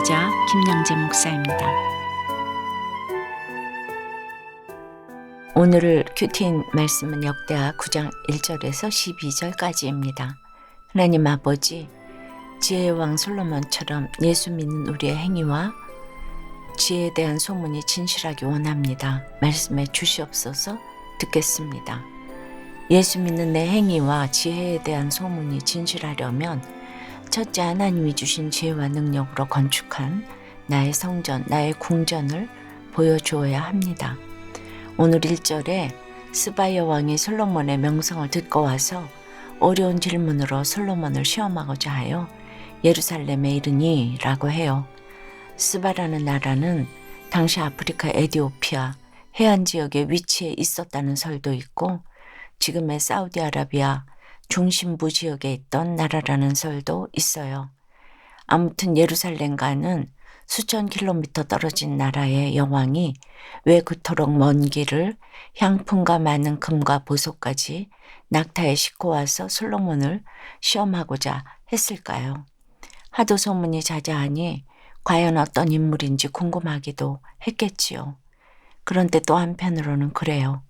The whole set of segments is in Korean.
목자 김양재 목사입니다. 오늘 큐티인 말씀은 역대하 9장 1절에서 12절까지입니다. 하나님 아버지, 지혜의 왕 솔로몬처럼 예수 믿는 우리의 행위와 지혜에 대한 소문이 진실하기 원합니다. 말씀해 주시옵소서. 듣겠습니다. 예수 믿는 내 행위와 지혜에 대한 소문이 진실하려면 첫째, 하나님이 주신 지혜와 능력으로 건축한 나의 성전, 나의 궁전을 보여주어야 합니다. 오늘 1절에 스바야 왕이 솔로몬의 명성을 듣고 와서 어려운 질문으로 솔로몬을 시험하고자 하여 예루살렘에 이르니 라고 해요. 스바라는 나라는 당시 아프리카 에티오피아 해안 지역에 위치해 있었다는 설도 있고 지금의 사우디아라비아 중심부 지역에 있던 나라라는 설도 있어요. 아무튼 예루살렘과는 수천 킬로미터 떨어진 나라의 여왕이 왜 그토록 먼 길을 향품과 많은 금과 보석까지 낙타에 싣고 와서 솔로몬을 시험하고자 했을까요? 하도 소문이 자자하니 과연 어떤 인물인지 궁금하기도 했겠지요. 그런데 또 한편으로는 그래요.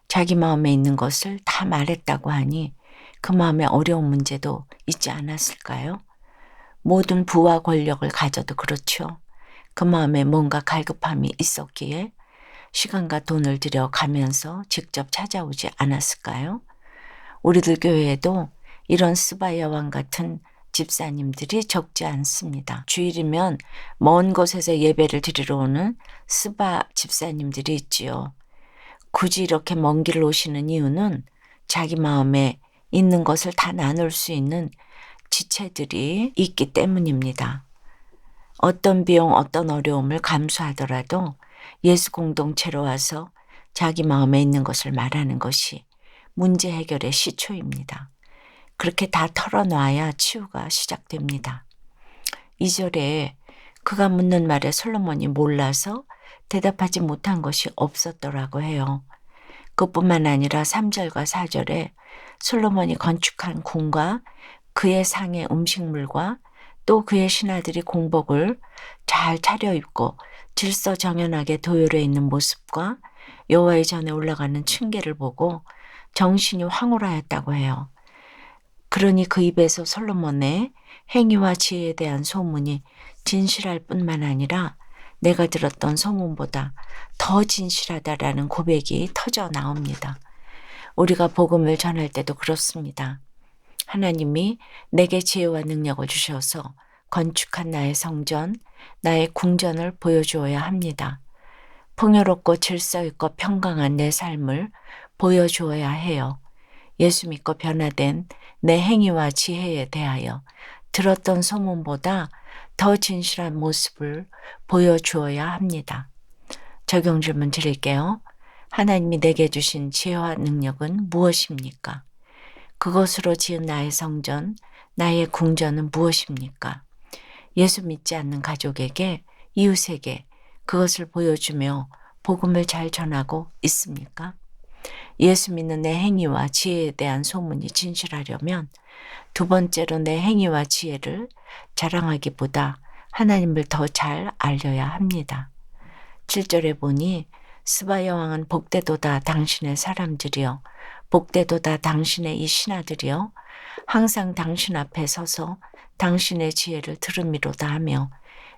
자기 마음에 있는 것을 다 말했다고 하니 그 마음에 어려운 문제도 있지 않았을까요? 모든 부와 권력을 가져도 그렇죠. 그 마음에 뭔가 갈급함이 있었기에 시간과 돈을 들여 가면서 직접 찾아오지 않았을까요? 우리들 교회에도 이런 스바야 왕 같은 집사님들이 적지 않습니다. 주일이면 먼 곳에서 예배를 드리러 오는 스바 집사님들이 있지요. 굳이 이렇게 먼 길을 오시는 이유는 자기 마음에 있는 것을 다 나눌 수 있는 지체들이 있기 때문입니다. 어떤 비용, 어떤 어려움을 감수하더라도 예수 공동체로 와서 자기 마음에 있는 것을 말하는 것이 문제 해결의 시초입니다. 그렇게 다 털어놔야 치유가 시작됩니다. 2절에 그가 묻는 말에 솔로몬이 몰라서 대답하지 못한 것이 없었더라고 해요. 그뿐만 아니라 3절과 4절에 솔로몬이 건축한 궁과 그의 상의 음식물과 또 그의 신하들이 공복을 잘 차려입고 질서정연하게 도열해 있는 모습과 여호와의 전에 올라가는 층계를 보고 정신이 황홀하였다고 해요. 그러니 그 입에서 솔로몬의 행위와 지혜에 대한 소문이 진실할 뿐만 아니라 내가 들었던 소문보다 더 진실하다라는 고백이 터져 나옵니다. 우리가 복음을 전할 때도 그렇습니다. 하나님이 내게 지혜와 능력을 주셔서 건축한 나의 성전, 나의 궁전을 보여주어야 합니다. 풍요롭고 질서 있고 평강한 내 삶을 보여주어야 해요. 예수 믿고 변화된 내 행위와 지혜에 대하여 들었던 소문보다 더 진실한 모습을 보여주어야 합니다. 적용 질문 드릴게요. 하나님이 내게 주신 지혜와 능력은 무엇입니까? 그것으로 지은 나의 성전, 나의 궁전은 무엇입니까? 예수 믿지 않는 가족에게, 이웃에게 그것을 보여주며 복음을 잘 전하고 있습니까? 예수 믿는 내 행위와 지혜에 대한 소문이 진실하려면 두 번째로 내 행위와 지혜를 자랑하기보다 하나님을 더 잘 알려야 합니다. 7절에 보니 스바야 왕은 복되도다 당신의 사람들이여 복되도다 당신의 이 신하들이여 항상 당신 앞에 서서 당신의 지혜를 들음이로다 하며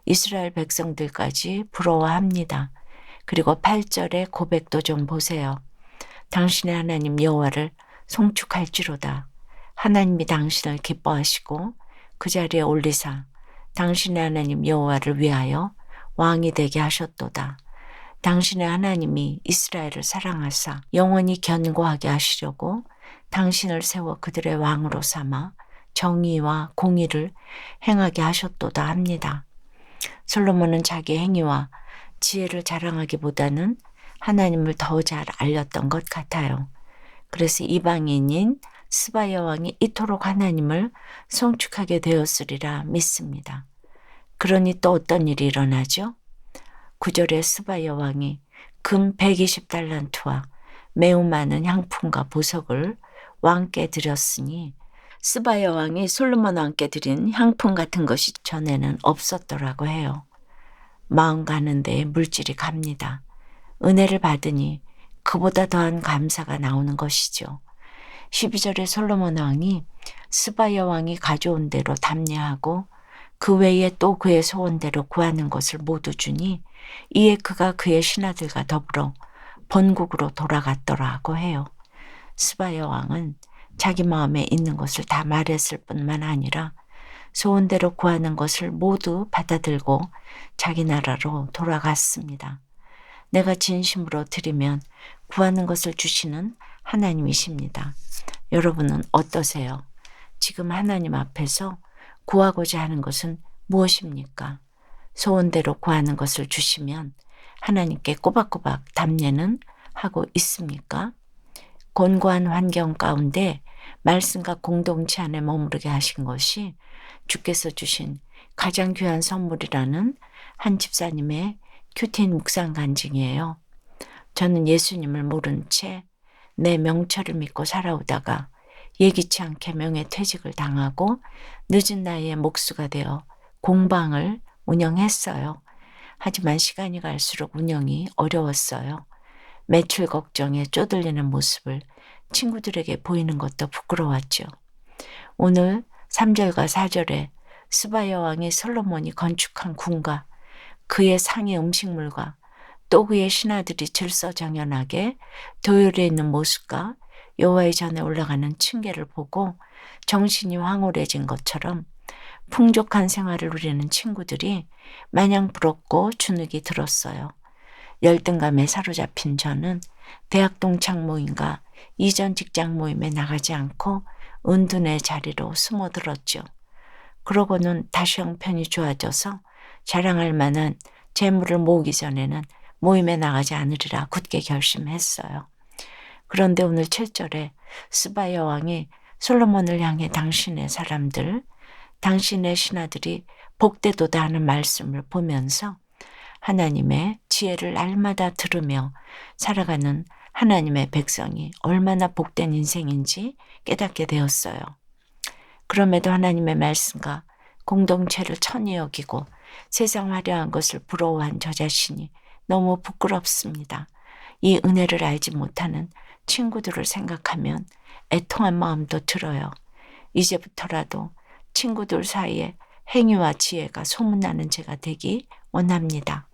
이스라엘 백성들까지 부러워합니다. 그리고 8절의 고백도 좀 보세요. 당신의 하나님 여호와를 송축할지로다. 하나님이 당신을 기뻐하시고 그 자리에 올리사 당신의 하나님 여호와를 위하여 왕이 되게 하셨도다. 당신의 하나님이 이스라엘을 사랑하사 영원히 견고하게 하시려고 당신을 세워 그들의 왕으로 삼아 정의와 공의를 행하게 하셨도다 합니다. 솔로몬은 자기 행위와 지혜를 자랑하기보다는 하나님을 더 잘 알렸던 것 같아요. 그래서 이방인인 스바야 왕이 이토록 하나님을 송축하게 되었으리라 믿습니다. 그러니 또 어떤 일이 일어나죠? 9절에 스바야 왕이 금 120달란트와 매우 많은 향품과 보석을 왕께 드렸으니 스바 여왕이 솔로몬 왕께 드린 향품 같은 것이 전에는 없었더라고 해요. 마음 가는 데에 물질이 갑니다. 은혜를 받으니 그보다 더한 감사가 나오는 것이죠. 12절에 솔로몬 왕이 스바 여왕이 가져온 대로 답례하고 그 외에 또 그의 소원대로 구하는 것을 모두 주니 이에 그가 그의 신하들과 더불어 본국으로 돌아갔더라고 해요. 스바 여왕은 자기 마음에 있는 것을 다 말했을 뿐만 아니라 소원대로 구하는 것을 모두 받아들고 자기 나라로 돌아갔습니다. 내가 진심으로 드리면 구하는 것을 주시는 하나님이십니다. 여러분은 어떠세요? 지금 하나님 앞에서 구하고자 하는 것은 무엇입니까? 소원대로 구하는 것을 주시면 하나님께 꼬박꼬박 답례는 하고 있습니까? 곤고한 환경 가운데 말씀과 공동체 안에 머무르게 하신 것이 주께서 주신 가장 귀한 선물이라는 한 집사님의 큐틴 묵상 간증이에요. 저는 예수님을 모른 채 내 명철을 믿고 살아오다가 예기치 않게 명예퇴직을 당하고 늦은 나이에 목수가 되어 공방을 운영했어요. 하지만 시간이 갈수록 운영이 어려웠어요. 매출 걱정에 쪼들리는 모습을 친구들에게 보이는 것도 부끄러웠죠. 오늘 3절과 4절에 스바 여왕이 솔로몬이 건축한 궁과 그의 상의 음식물과 또 그의 신하들이 질서정연하게 도열해 있는 모습과 여호와의 전에 올라가는 층계를 보고 정신이 황홀해진 것처럼 풍족한 생활을 누리는 친구들이 마냥 부럽고 주눅이 들었어요. 열등감에 사로잡힌 저는 대학 동창 모임과 이전 직장 모임에 나가지 않고 은둔의 자리로 숨어들었죠. 그러고는 다시 형편이 좋아져서 자랑할 만한 재물을 모으기 전에는 모임에 나가지 않으리라 굳게 결심했어요. 그런데 오늘 7절에 스바 여왕이 솔로몬을 향해 당신의 사람들, 당신의 신하들이 복되도다 하는 말씀을 보면서 하나님의 지혜를 날마다 들으며 살아가는 하나님의 백성이 얼마나 복된 인생인지 깨닫게 되었어요. 그럼에도 하나님의 말씀과 공동체를 천히 여기고 세상 화려한 것을 부러워한 저 자신이 너무 부끄럽습니다. 이 은혜를 알지 못하는 친구들을 생각하면 애통한 마음도 들어요. 이제부터라도 친구들 사이에 행위와 지혜가 소문나는 제가 되기 원합니다.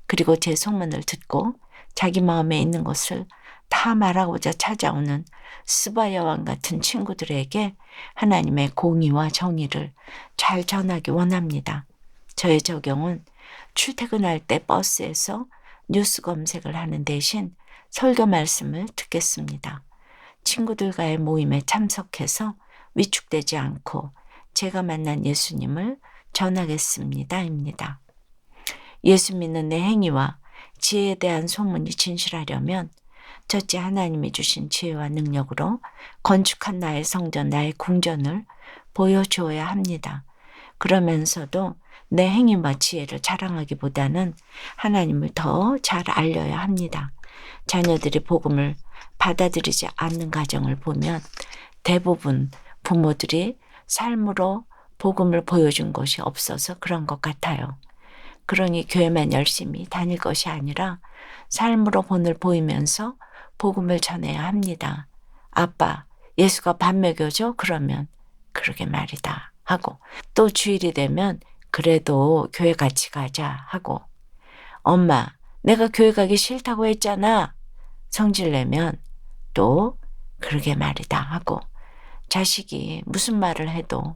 그리고 제 소문을 듣고 자기 마음에 있는 것을 다 말하고자 찾아오는 스바 여왕 같은 친구들에게 하나님의 공의와 정의를 잘 전하기 원합니다. 저의 적용은 출퇴근할 때 버스에서 뉴스 검색을 하는 대신 설교 말씀을 듣겠습니다. 친구들과의 모임에 참석해서 위축되지 않고 제가 만난 예수님을 전하겠습니다.입니다. 예수 믿는 내 행위와 지혜에 대한 소문이 진실하려면 첫째 하나님이 주신 지혜와 능력으로 건축한 나의 성전, 나의 궁전을 보여주어야 합니다. 그러면서도 내 행위와 지혜를 자랑하기보다는 하나님을 더 잘 알려야 합니다. 자녀들이 복음을 받아들이지 않는 가정을 보면 대부분 부모들이 삶으로 복음을 보여준 것이 없어서 그런 것 같아요. 그러니 교회만 열심히 다닐 것이 아니라 삶으로 본을 보이면서 복음을 전해야 합니다. 아빠, 예수가 밥 먹여줘? 그러면 그러게 말이다 하고, 또 주일이 되면 그래도 교회 같이 가자 하고, 엄마, 내가 교회 가기 싫다고 했잖아. 성질 내면 또 그러게 말이다 하고, 자식이 무슨 말을 해도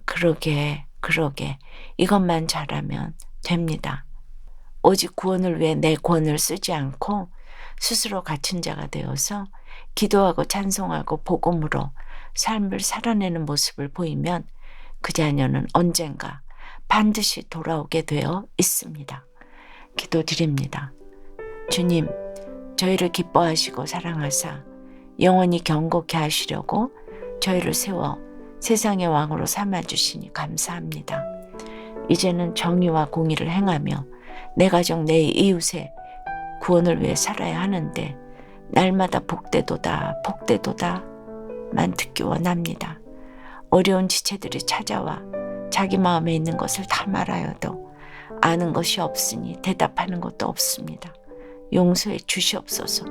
그러게 이것만 잘하면 됩니다. 오직 구원을 위해 내 권을 쓰지 않고 스스로 갇힌 자가 되어서 기도하고 찬송하고 복음으로 삶을 살아내는 모습을 보이면 그 자녀는 언젠가 반드시 돌아오게 되어 있습니다. 기도드립니다. 주님, 저희를 기뻐하시고 사랑하사 영원히 경고케 하시려고 저희를 세워 세상의 왕으로 삼아주시니 감사합니다. 이제는 정의와 공의를 행하며 내 가정, 내 이웃의 구원을 위해 살아야 하는데 날마다 복되도다 만 듣기 원합니다. 어려운 지체들이 찾아와 자기 마음에 있는 것을 다 말하여도 아는 것이 없으니 대답하는 것도 없습니다. 용서해 주시옵소서.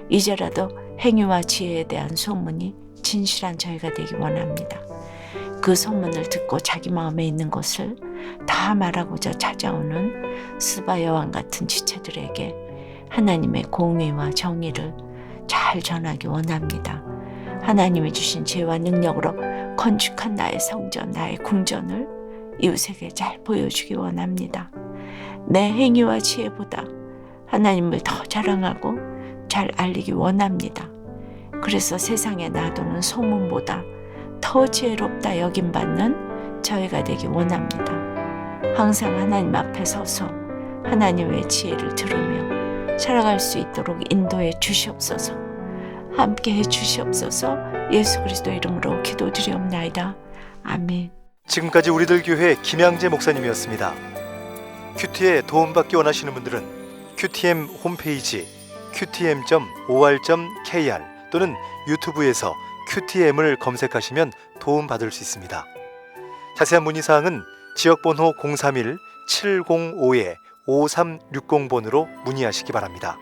이제라도 행위와 지혜에 대한 소문이 진실한 저희가 되기 원합니다. 그 소문을 듣고 자기 마음에 있는 것을 다 말하고자 찾아오는 스바 여왕 같은 지체들에게 하나님의 공의와 정의를 잘 전하기 원합니다. 하나님이 주신 지혜와 능력으로 건축한 나의 성전, 나의 궁전을 이웃에게 잘 보여주기 원합니다. 내 행위와 지혜보다 하나님을 더 자랑하고 잘 알리기 원합니다. 그래서 세상에 나도는 소문보다 더 지혜롭다 여김받는 저희가 되기 원합니다. 항상 하나님 앞에 서서 하나님의 지혜를 들으며 살아갈 수 있도록 인도해 주시옵소서. 함께 해 주시옵소서. 예수 그리스도 이름으로 기도드리옵나이다. 아멘. 지금까지 우리들 교회 김양재 목사님이었습니다. 큐티에 도움받기 원하시는 분들은 QTM 홈페이지 qtm.or.kr 또는 유튜브에서 QTM을 검색하시면 도움받을 수 있습니다. 자세한 문의사항은 지역번호 031-705-5360번으로 문의하시기 바랍니다.